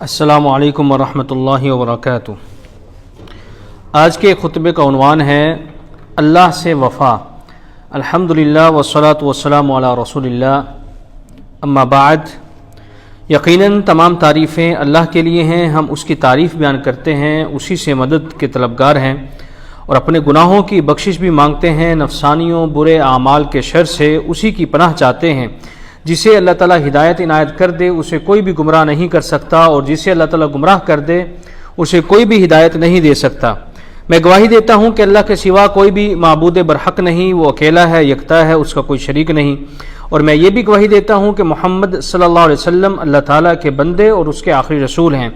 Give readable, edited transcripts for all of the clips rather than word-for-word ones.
السلام علیکم ورحمۃ اللہ وبرکاتہ۔ آج کے خطبے کا عنوان ہے اللہ سے وفا۔ الحمدللہ والصلاۃ والسلام علی رسول اللہ، اما بعد۔ یقیناً تمام تعریفیں اللہ کے لیے ہیں، ہم اس کی تعریف بیان کرتے ہیں، اسی سے مدد کے طلبگار ہیں اور اپنے گناہوں کی بخشش بھی مانگتے ہیں، نفسانیوں برے اعمال کے شر سے اسی کی پناہ چاہتے ہیں۔ جسے اللہ تعالیٰ ہدایت عنایت کر دے اسے کوئی بھی گمراہ نہیں کر سکتا، اور جسے اللہ تعالیٰ گمراہ کر دے اسے کوئی بھی ہدایت نہیں دے سکتا۔ میں گواہی دیتا ہوں کہ اللہ کے سوا کوئی بھی معبود برحق نہیں، وہ اکیلا ہے، یکتا ہے، اس کا کوئی شریک نہیں۔ اور میں یہ بھی گواہی دیتا ہوں کہ محمد صلی اللہ علیہ وسلم اللہ تعالیٰ کے بندے اور اس کے آخری رسول ہیں۔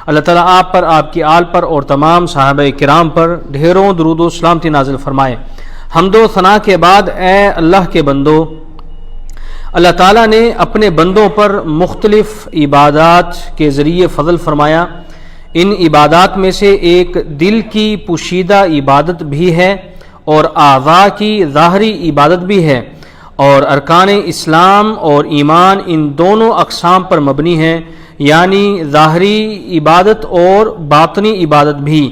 اللہ تعالیٰ آپ پر، آپ کی آل پر اور تمام صحابہ کرام پر ڈھیروں درود و سلامتی نازل فرمائے۔ حمد و ثنا کے بعد اے اللہ کے بندو، اللہ تعالیٰ نے اپنے بندوں پر مختلف عبادات کے ذریعے فضل فرمایا۔ ان عبادات میں سے ایک دل کی پوشیدہ عبادت بھی ہے اور اعضاء کی ظاہری عبادت بھی ہے، اور ارکان اسلام اور ایمان ان دونوں اقسام پر مبنی ہے، یعنی ظاہری عبادت اور باطنی عبادت بھی۔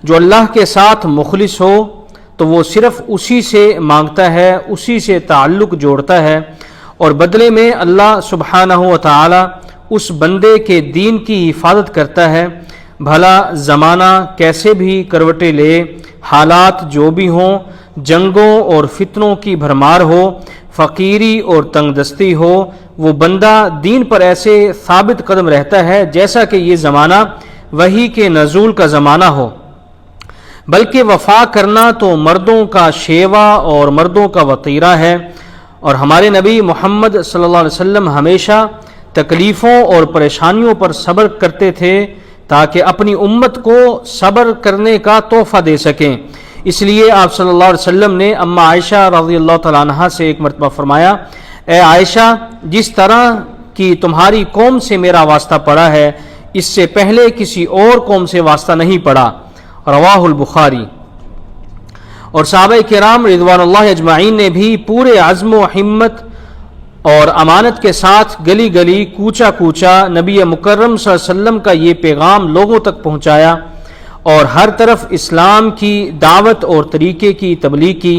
جو اللہ کے ساتھ مخلص ہو تو وہ صرف اسی سے مانگتا ہے، اسی سے تعلق جوڑتا ہے، اور بدلے میں اللہ سبحانہ و تعالی اس بندے کے دین کی حفاظت کرتا ہے۔ بھلا زمانہ کیسے بھی کروٹیں لے، حالات جو بھی ہوں، جنگوں اور فتنوں کی بھرمار ہو، فقیری اور تنگ دستی ہو، وہ بندہ دین پر ایسے ثابت قدم رہتا ہے جیسا کہ یہ زمانہ وحی کے نزول کا زمانہ ہو۔ بلکہ وفا کرنا تو مردوں کا شیوا اور مردوں کا وطیرہ ہے، اور ہمارے نبی محمد صلی اللہ علیہ وسلم ہمیشہ تکلیفوں اور پریشانیوں پر صبر کرتے تھے تاکہ اپنی امت کو صبر کرنے کا تحفہ دے سکیں۔ اس لیے آپ صلی اللہ علیہ وسلم نے اما عائشہ رضی اللہ تعالیٰ عنہا سے ایک مرتبہ فرمایا، اے عائشہ، جس طرح کی تمہاری قوم سے میرا واسطہ پڑا ہے اس سے پہلے کسی اور قوم سے واسطہ نہیں پڑا۔ رواہ البخاری۔ اور صحابہ کرام رضوان اللہ اجمعین نے بھی پورے عزم و ہمت اور امانت کے ساتھ گلی گلی کوچا کوچا نبی مکرم صلی اللہ علیہ وسلم کا یہ پیغام لوگوں تک پہنچایا اور ہر طرف اسلام کی دعوت اور طریقے کی تبلیغ کی۔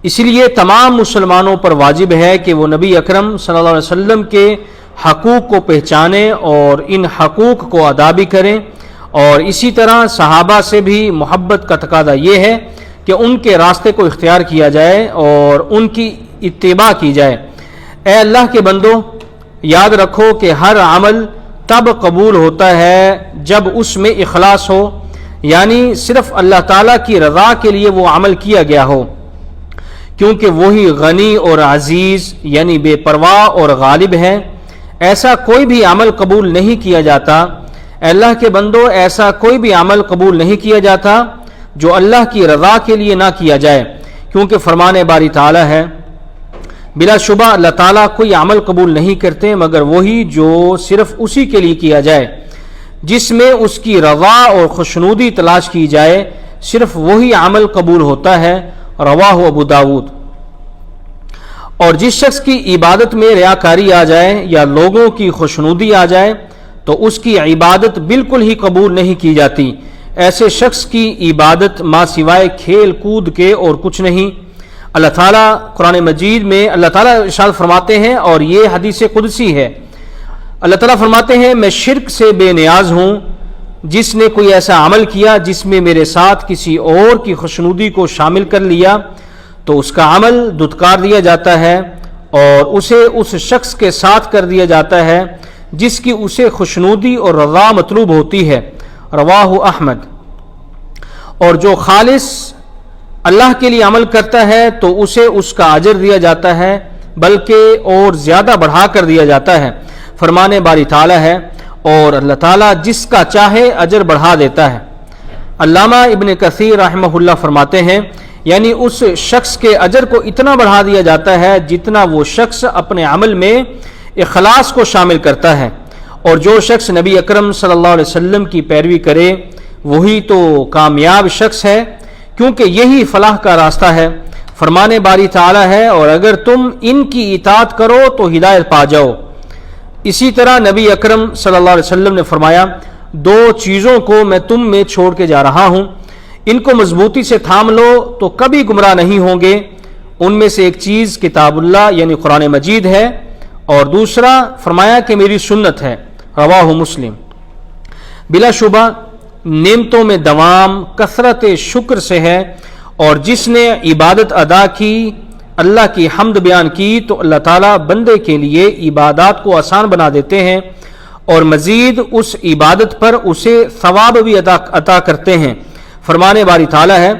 اس لیے تمام مسلمانوں پر واجب ہے کہ وہ نبی اکرم صلی اللہ علیہ وسلم کے حقوق کو پہچانیں اور ان حقوق کو ادا بھی کریں، اور اسی طرح صحابہ سے بھی محبت کا تقاضا یہ ہے کہ ان کے راستے کو اختیار کیا جائے اور ان کی اتباع کی جائے۔ اے اللہ کے بندو، یاد رکھو کہ ہر عمل تب قبول ہوتا ہے جب اس میں اخلاص ہو، یعنی صرف اللہ تعالیٰ کی رضا کے لیے وہ عمل کیا گیا ہو، کیونکہ وہی غنی اور عزیز یعنی بے پرواہ اور غالب ہے۔ ایسا کوئی بھی عمل قبول نہیں کیا جاتا، اے اللہ کے بندو، ایسا کوئی بھی عمل قبول نہیں کیا جاتا جو اللہ کی رضا کے لیے نہ کیا جائے، کیونکہ فرمان باری تعالیٰ ہے، بلا شبہ اللہ تعالیٰ کوئی عمل قبول نہیں کرتے مگر وہی جو صرف اسی کے لیے کیا جائے، جس میں اس کی رضا اور خوشنودی تلاش کی جائے، صرف وہی عمل قبول ہوتا ہے۔ رواہ ابو داود۔ اور جس شخص کی عبادت میں ریاکاری آ جائے یا لوگوں کی خوشنودی آ جائے تو اس کی عبادت بالکل ہی قبول نہیں کی جاتی۔ ایسے شخص کی عبادت ماں سوائے کھیل کود کے اور کچھ نہیں۔ اللہ تعالیٰ قرآن مجید میں اللہ تعالیٰ ارشاد فرماتے ہیں، اور یہ حدیث قدسی ہے، اللہ تعالیٰ فرماتے ہیں، میں شرک سے بے نیاز ہوں۔ جس نے کوئی ایسا عمل کیا جس میں میرے ساتھ کسی اور کی خوشنودی کو شامل کر لیا تو اس کا عمل دھتکار دیا جاتا ہے اور اسے اس شخص کے ساتھ کر دیا جاتا ہے جس کی اسے خوشنودی اور رضا مطلوب ہوتی ہے۔ رواہ احمد۔ اور جو خالص اللہ کے لیے عمل کرتا ہے تو اسے اس کا اجر دیا جاتا ہے، بلکہ اور زیادہ بڑھا کر دیا جاتا ہے۔ فرمان باری تعالیٰ ہے، اور اللہ تعالیٰ جس کا چاہے اجر بڑھا دیتا ہے۔ علامہ ابن کثیر رحمہ اللہ فرماتے ہیں، یعنی اس شخص کے اجر کو اتنا بڑھا دیا جاتا ہے جتنا وہ شخص اپنے عمل میں اخلاص کو شامل کرتا ہے، اور جو شخص نبی اکرم صلی اللہ علیہ وسلم کی پیروی کرے وہی تو کامیاب شخص ہے، کیونکہ یہی فلاح کا راستہ ہے۔ فرمان باری تعالیٰ ہے، اور اگر تم ان کی اطاعت کرو تو ہدایت پا جاؤ۔ اسی طرح نبی اکرم صلی اللہ علیہ وسلم نے فرمایا، دو چیزوں کو میں تم میں چھوڑ کے جا رہا ہوں، ان کو مضبوطی سے تھام لو تو کبھی گمراہ نہیں ہوں گے۔ ان میں سے ایک چیز کتاب اللہ یعنی قرآن مجید ہے، اور دوسرا فرمایا کہ میری سنت ہے، رواہ مسلم۔ بلا شبہ نعمتوں میں دوام کثرت شکر سے ہے، اور جس نے عبادت ادا کی، اللہ کی حمد بیان کی، تو اللہ تعالیٰ بندے کے لیے عبادات کو آسان بنا دیتے ہیں، اور مزید اس عبادت پر اسے ثواب بھی عطا کرتے ہیں۔ فرمانے باری تعالیٰ ہے،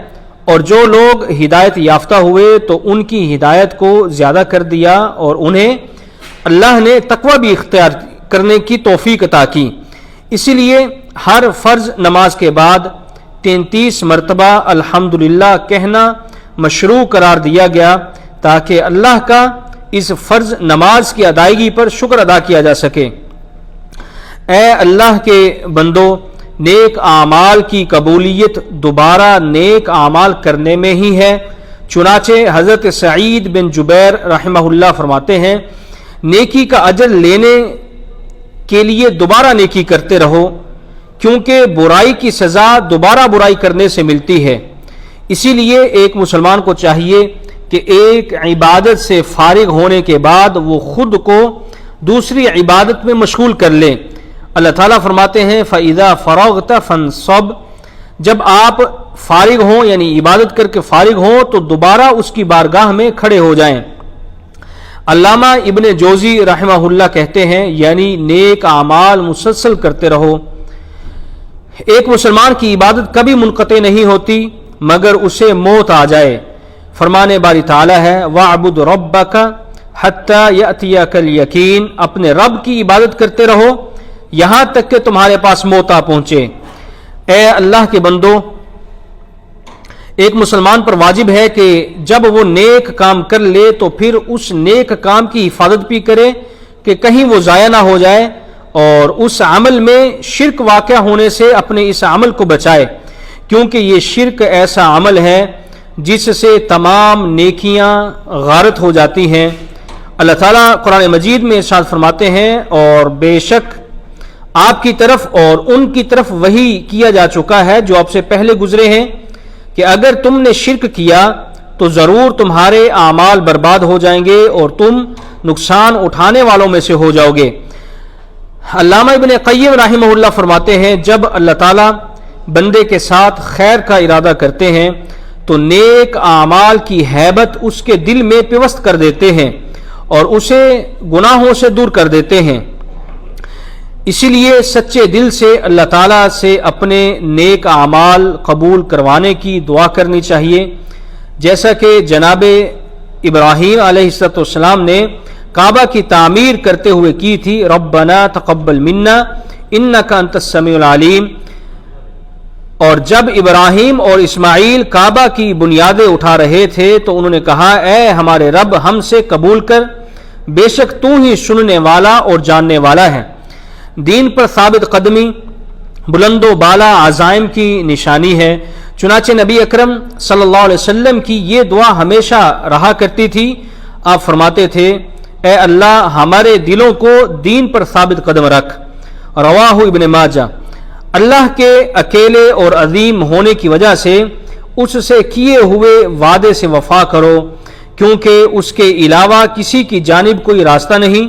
اور جو لوگ ہدایت یافتہ ہوئے تو ان کی ہدایت کو زیادہ کر دیا، اور انہیں اللہ نے تقوی بھی اختیار کرنے کی توفیق عطا کی۔ اسی لیے ہر فرض نماز کے بعد 33 مرتبہ الحمدللہ کہنا مشروع قرار دیا گیا، تاکہ اللہ کا اس فرض نماز کی ادائیگی پر شکر ادا کیا جا سکے۔ اے اللہ کے بندو، نیک اعمال کی قبولیت دوبارہ نیک اعمال کرنے میں ہی ہے۔ چنانچہ حضرت سعید بن جبیر رحمہ اللہ فرماتے ہیں، نیکی کا اجر لینے کے لیے دوبارہ نیکی کرتے رہو، کیونکہ برائی کی سزا دوبارہ برائی کرنے سے ملتی ہے۔ اسی لیے ایک مسلمان کو چاہیے کہ ایک عبادت سے فارغ ہونے کے بعد وہ خود کو دوسری عبادت میں مشغول کر لے۔ اللہ تعالیٰ فرماتے ہیں فَإِذَا فَرَغْتَ فَانْصَبْ، جب آپ فارغ ہوں یعنی عبادت کر کے فارغ ہوں تو دوبارہ اس کی بارگاہ میں کھڑے ہو جائیں۔ علامہ ابن جوزی رحمہ اللہ کہتے ہیں یعنی نیک اعمال مسلسل کرتے رہو۔ ایک مسلمان کی عبادت کبھی منقطع نہیں ہوتی مگر اسے موت آ جائے۔ فرمانے باری تعالیٰ ہے وَاعْبُدْ رَبَّكَ حَتَّى يَأْتِيَكَ الْيَقِينُ، اپنے رب کی عبادت کرتے رہو یہاں تک کہ تمہارے پاس موت آ پہنچے۔ اے اللہ کے بندو، ایک مسلمان پر واجب ہے کہ جب وہ نیک کام کر لے تو پھر اس نیک کام کی حفاظت بھی کرے کہ کہیں وہ ضائع نہ ہو جائے، اور اس عمل میں شرک واقع ہونے سے اپنے اس عمل کو بچائے، کیونکہ یہ شرک ایسا عمل ہے جس سے تمام نیکیاں غارت ہو جاتی ہیں۔ اللہ تعالیٰ قرآن مجید میں ارشاد فرماتے ہیں، اور بے شک آپ کی طرف اور ان کی طرف وحی کیا جا چکا ہے جو آپ سے پہلے گزرے ہیں، کہ اگر تم نے شرک کیا تو ضرور تمہارے اعمال برباد ہو جائیں گے اور تم نقصان اٹھانے والوں میں سے ہو جاؤ گے۔ علامہ ابن قیم رحمہ اللہ فرماتے ہیں جب اللہ تعالیٰ بندے کے ساتھ خیر کا ارادہ کرتے ہیں تو نیک اعمال کی ہیبت اس کے دل میں پیوست کر دیتے ہیں اور اسے گناہوں سے دور کر دیتے ہیں۔ اسی لیے سچے دل سے اللہ تعالیٰ سے اپنے نیک اعمال قبول کروانے کی دعا کرنی چاہیے، جیسا کہ جناب ابراہیم علیہ السلام نے کعبہ کی تعمیر کرتے ہوئے کی تھی، ربنا تقبل منا انک انت السمیع العلیم۔ اور جب ابراہیم اور اسماعیل کعبہ کی بنیادیں اٹھا رہے تھے تو انہوں نے کہا اے ہمارے رب ہم سے قبول کر، بے شک تو ہی سننے والا اور جاننے والا ہے۔ دین پر ثابت قدمی بلند و بالا عزائم کی نشانی ہے، چنانچہ نبی اکرم صلی اللہ علیہ وسلم کی یہ دعا ہمیشہ رہا کرتی تھی۔ آپ فرماتے تھے اے اللہ ہمارے دلوں کو دین پر ثابت قدم رکھ، رواہ ابن ماجہ۔ اللہ کے اکیلے اور عظیم ہونے کی وجہ سے اس سے کیے ہوئے وعدے سے وفا کرو، کیونکہ اس کے علاوہ کسی کی جانب کوئی راستہ نہیں،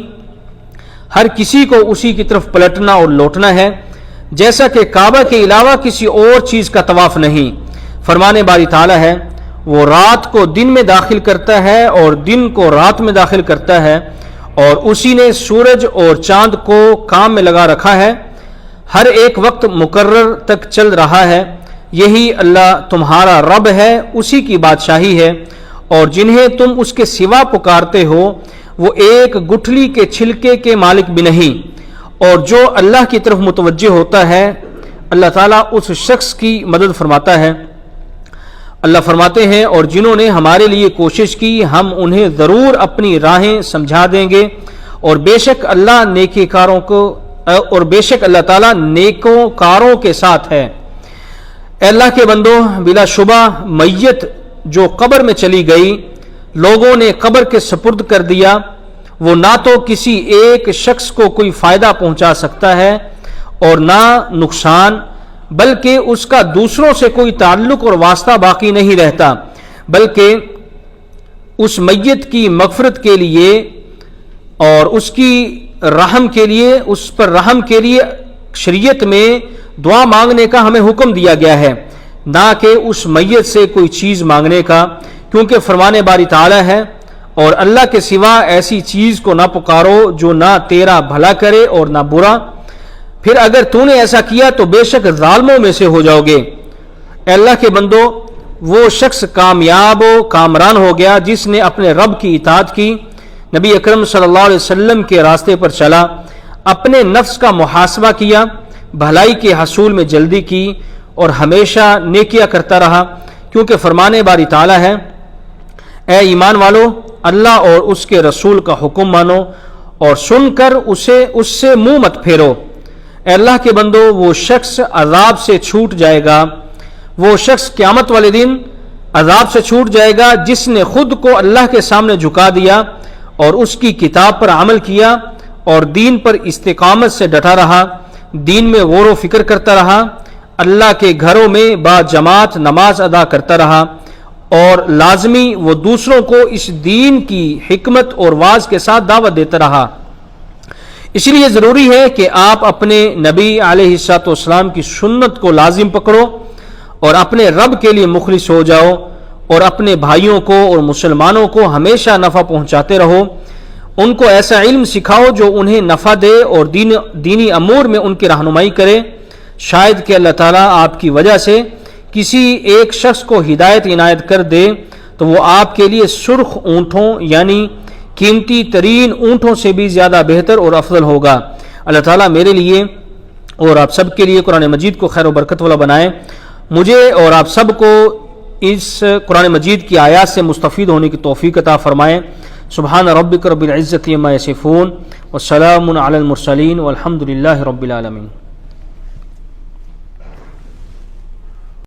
ہر کسی کو اسی کی طرف پلٹنا اور لوٹنا ہے، جیسا کہ کعبہ کے علاوہ کسی اور چیز کا طواف نہیں۔ فرمانے باری تعالیٰ ہے وہ رات کو دن میں داخل کرتا ہے اور دن کو رات میں داخل کرتا ہے، اور اسی نے سورج اور چاند کو کام میں لگا رکھا ہے، ہر ایک وقت مقرر تک چل رہا ہے۔ یہی اللہ تمہارا رب ہے، اسی کی بادشاہی ہے، اور جنہیں تم اس کے سوا پکارتے ہو وہ ایک گٹھلی کے چھلکے کے مالک بھی نہیں، اور جو اللہ کی طرف متوجہ ہوتا ہے اللہ تعالیٰ اس شخص کی مدد فرماتا ہے۔ اللہ فرماتے ہیں اور جنہوں نے ہمارے لیے کوشش کی ہم انہیں ضرور اپنی راہیں سمجھا دیں گے، اور بے شک اللہ نیکی کاروں کو اور بے شک اللہ تعالیٰ نیکوں کاروں کے ساتھ ہے۔ اے اللہ کے بندو، بلا شبہ میت جو قبر میں چلی گئی، لوگوں نے قبر کے سپرد کر دیا، وہ نہ تو کسی ایک شخص کو کوئی فائدہ پہنچا سکتا ہے اور نہ نقصان، بلکہ اس کا دوسروں سے کوئی تعلق اور واسطہ باقی نہیں رہتا، بلکہ اس میت کی مغفرت کے لیے اور اس کی رحم کے لیے، اس پر رحم کے لیے شریعت میں دعا مانگنے کا ہمیں حکم دیا گیا ہے، نہ کہ اس میت سے کوئی چیز مانگنے کا، کیونکہ فرمان باری تعالی ہے اور اللہ کے سوا ایسی چیز کو نہ پکارو جو نہ تیرا بھلا کرے اور نہ برا، پھر اگر تو نے ایسا کیا تو بے شک ظالموں میں سے ہو جاؤ گے۔ اے اللہ کے بندو، وہ شخص کامیاب و کامران ہو گیا جس نے اپنے رب کی اطاعت کی، نبی اکرم صلی اللہ علیہ وسلم کے راستے پر چلا، اپنے نفس کا محاسبہ کیا، بھلائی کے حصول میں جلدی کی اور ہمیشہ نیکیاں کرتا رہا، کیونکہ فرمان باری تعالی ہے، اے ایمان والو، اللہ اور اس کے رسول کا حکم مانو اور سن کر اس سے منہ مت پھیرو۔ اے اللہ کے بندو، وہ شخص عذاب سے چھوٹ جائے گا، وہ شخص قیامت والے دن عذاب سے چھوٹ جائے گا جس نے خود کو اللہ کے سامنے جھکا دیا اور اس کی کتاب پر عمل کیا اور دین پر استقامت سے ڈٹا رہا، دین میں غور و فکر کرتا رہا، اللہ کے گھروں میں با جماعت نماز ادا کرتا رہا اور لازمی وہ دوسروں کو اس دین کی حکمت اور واعظ کے ساتھ دعوت دیتا رہا۔ اس لیے ضروری ہے کہ آپ اپنے نبی علیہ الصلوۃ والسلام کی سنت کو لازم پکڑو اور اپنے رب کے لیے مخلص ہو جاؤ اور اپنے بھائیوں کو اور مسلمانوں کو ہمیشہ نفع پہنچاتے رہو، ان کو ایسا علم سکھاؤ جو انہیں نفع دے اور دینی امور میں ان کی رہنمائی کرے، شاید کہ اللہ تعالیٰ آپ کی وجہ سے کسی ایک شخص کو ہدایت عنایت کر دے تو وہ آپ کے لیے سرخ اونٹوں یعنی قیمتی ترین اونٹوں سے بھی زیادہ بہتر اور افضل ہوگا۔ اللہ تعالیٰ میرے لیے اور آپ سب کے لیے قرآن مجید کو خیر و برکت والا بنائے، مجھے اور آپ سب کو اس قرآن مجید کی آیات سے مستفید ہونے کی توفیق عطا فرمائے۔ سبحان ربک رب العزت عما یصفون والسلام علی المرسلین والحمد للہ رب العالمین۔